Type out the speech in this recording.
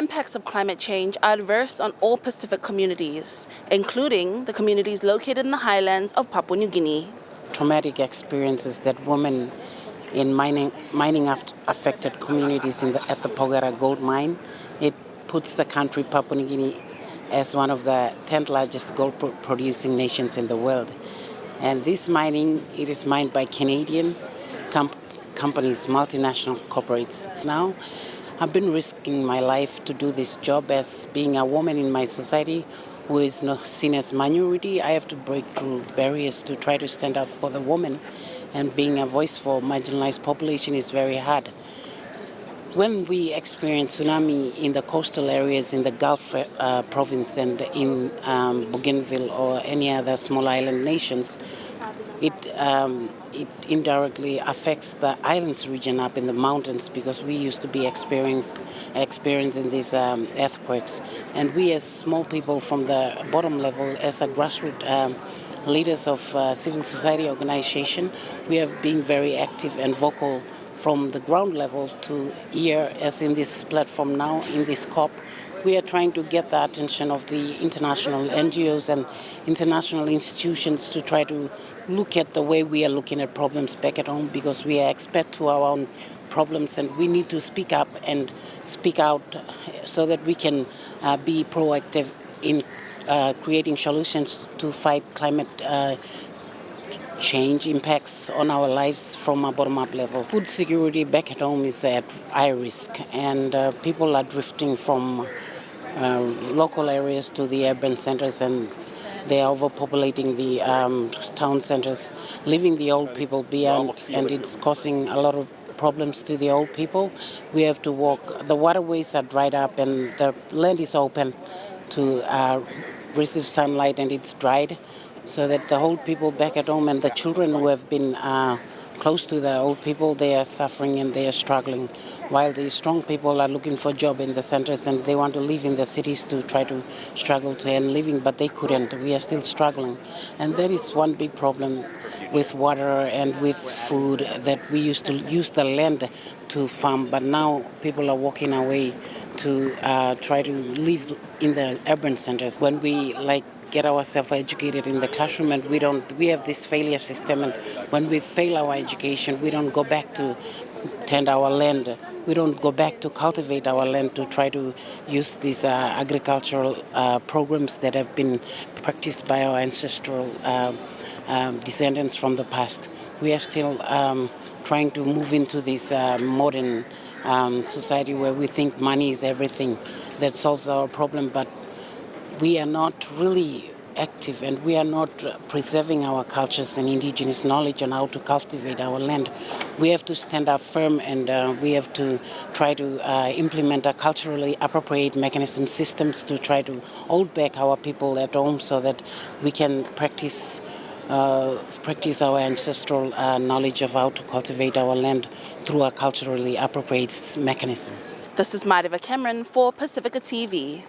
impacts of climate change are adverse on all Pacific communities, including the communities located in the highlands of Papua New Guinea. Traumatic experiences that women in mining-affected communities at the Porgera gold mine, it puts the country Papua New Guinea as one of the 10th largest gold-producing nations in the world. And this mining, it is mined by Canadian companies, multinational corporates. Now, I've been risking my life to do this job as being a woman in my society who is not seen as minority. I have to break through barriers to try to stand up for the woman, and being a voice for marginalized population is very hard. When we experience tsunami in the coastal areas in the Gulf province and in Bougainville or any other small island nations, it indirectly affects the islands region up in the mountains, because we used to be experiencing these earthquakes. And we as small people from the bottom level, as a grassroots leaders of civil society organization, we have been very active and vocal from the ground level to here, as in this platform now, in this COP. We are trying to get the attention of the international NGOs and international institutions to try to look at the way we are looking at problems back at home, because we are experts to our own problems, and we need to speak up and speak out so that we can be proactive in creating solutions to fight climate change impacts on our lives from a bottom-up level. Food security back at home is at high risk, and people are drifting from local areas to the urban centers, and they are overpopulating the town centers, leaving the old people behind, and it's causing a lot of problems to the old people. We have to walk. The waterways are dried up, and the land is open to receive sunlight, and it's dried, so that the old people back at home and the children who have been close to the old people, they are suffering and they are struggling, while the strong people are looking for a job in the centers, and they want to live in the cities to try to struggle to earn living, but they couldn't. We are still struggling. And that is one big problem with water and with food, that we used to use the land to farm, but now people are walking away to try to live in the urban centers. When we get ourselves educated in the classroom, and we have this failure system, and when we fail our education, we don't go back to tend our land. We don't go back to cultivate our land to try to use these agricultural programs that have been practiced by our ancestral descendants from the past. We are still trying to move into this modern society where we think money is everything that solves our problem, but we are not really active, and we are not preserving our cultures and indigenous knowledge on how to cultivate our land. We have to stand up firm, and we have to try to implement a culturally appropriate mechanism systems to try to hold back our people at home, so that we can practice our ancestral knowledge of how to cultivate our land through a culturally appropriate mechanism. This is Mariva Cameron for Pacifica TV.